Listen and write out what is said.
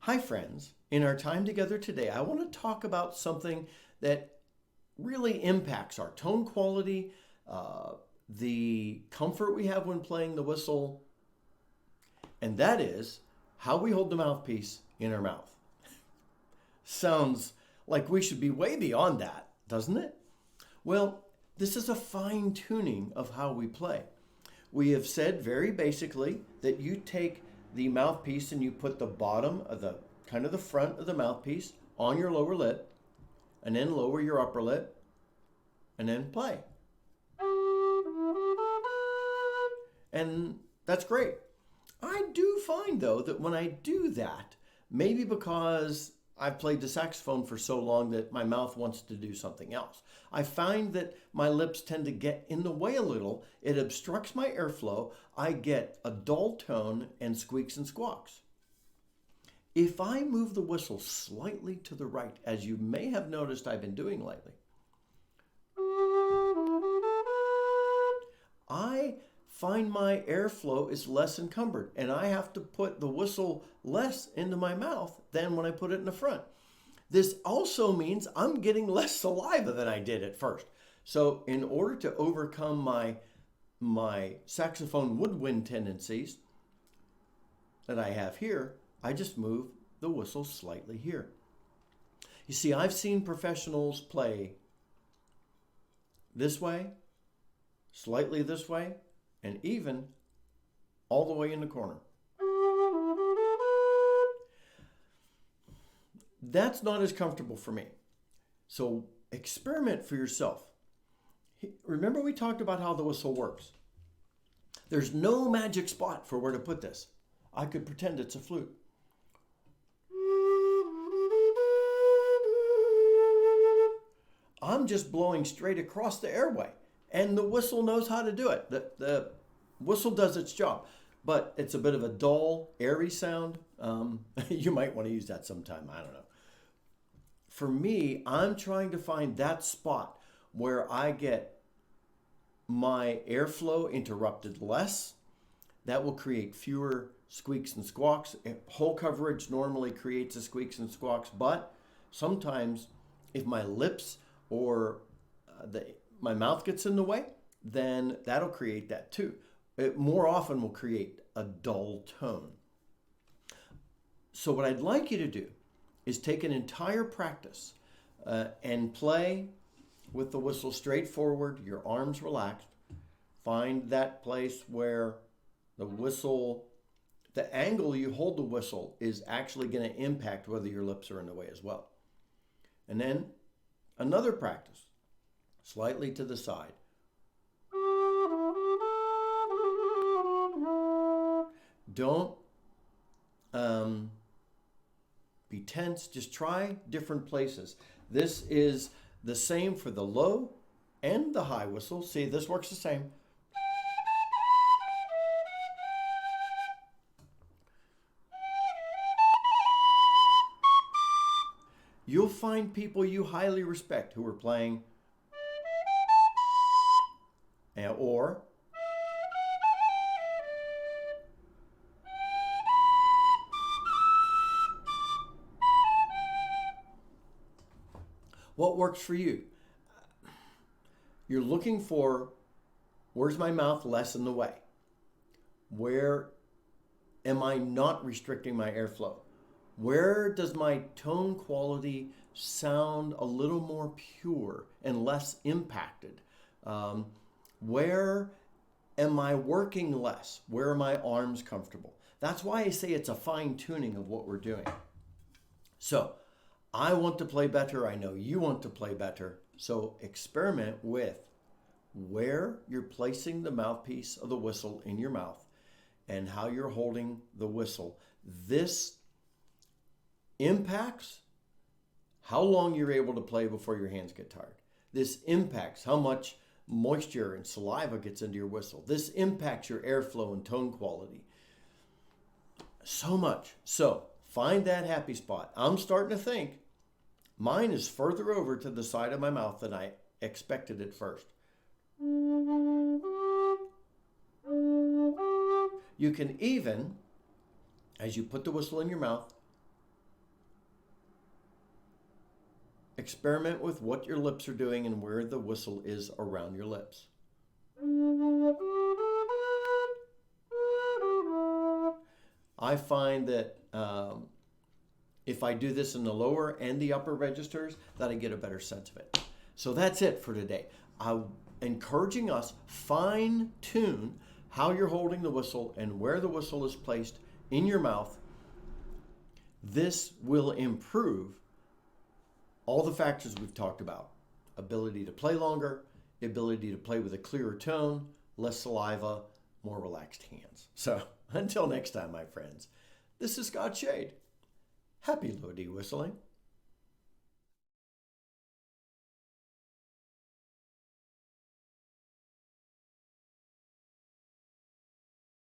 Hi, friends. In our time together today, I want to talk about something that really impacts our tone quality, the comfort we have when playing the whistle, and that is how we hold the mouthpiece in our mouth. Sounds like we should be way beyond that, doesn't it? Well, this is a fine tuning of how we play. We have said very basically that you take the mouthpiece and you put the bottom of the kind of the front of the mouthpiece on your lower lip and then lower your upper lip and then play. And that's great. I do find though that when I do that, maybe because I've played the saxophone for so long that my mouth wants to do something else. I find that my lips tend to get in the way a little. It obstructs my airflow. I get a dull tone and squeaks and squawks. If I move the whistle slightly to the right, as you may have noticed I've been doing lately, I find my airflow is less encumbered and I have to put the whistle less into my mouth than when I put it in the front. This also means I'm getting less saliva than I did at first. So in order to overcome my saxophone woodwind tendencies that I have here, I just move the whistle slightly here. You see, I've seen professionals play this way, slightly this way, and even all the way in the corner. That's not as comfortable for me. So experiment for yourself. Remember we talked about how the whistle works. There's no magic spot for where to put this. I could pretend it's a flute. I'm just blowing straight across the airway. And the whistle knows how to do it. The whistle does its job, but it's a bit of a dull, airy sound. You might want to use that sometime. I don't know. For me, I'm trying to find that spot where I get my airflow interrupted less. That will create fewer squeaks and squawks. Whole coverage normally creates a squeaks and squawks, but sometimes if my lips or my mouth gets in the way, then that'll create that too. It more often will create a dull tone. So what I'd like you to do is take an entire practice and play with the whistle straight forward, your arms relaxed. Find that place where the whistle, the angle you hold the whistle is actually going to impact whether your lips are in the way as well. And then another practice, slightly to the side. Don't be tense. Just try different places. This is the same for the low and the high whistle. See, this works the same. You'll find people you highly respect who are playing or what works for you. You're looking for, where's my mouth less in the way? Where am I not restricting my airflow? Where does my tone quality sound a little more pure and less impacted? Where am I working less? Where are my arms comfortable? That's why I say it's a fine tuning of what we're doing. So I want to play better. I know you want to play better. So experiment with where you're placing the mouthpiece of the whistle in your mouth and how you're holding the whistle. This impacts how long you're able to play before your hands get tired. This impacts how much moisture and saliva gets into your whistle. This impacts your airflow and tone quality. So much. So find that happy spot. I'm starting to think mine is further over to the side of my mouth than I expected at first. You can even, as you put the whistle in your mouth, experiment with what your lips are doing and where the whistle is around your lips. I find that if I do this in the lower and the upper registers, that I get a better sense of it. So that's it for today. I'm encouraging us fine tune how you're holding the whistle and where the whistle is placed in your mouth. This will improve all the factors we've talked about. Ability to play longer, ability to play with a clearer tone, less saliva, more relaxed hands. So until next time, my friends, this is Scott Shade. Happy Lodi whistling.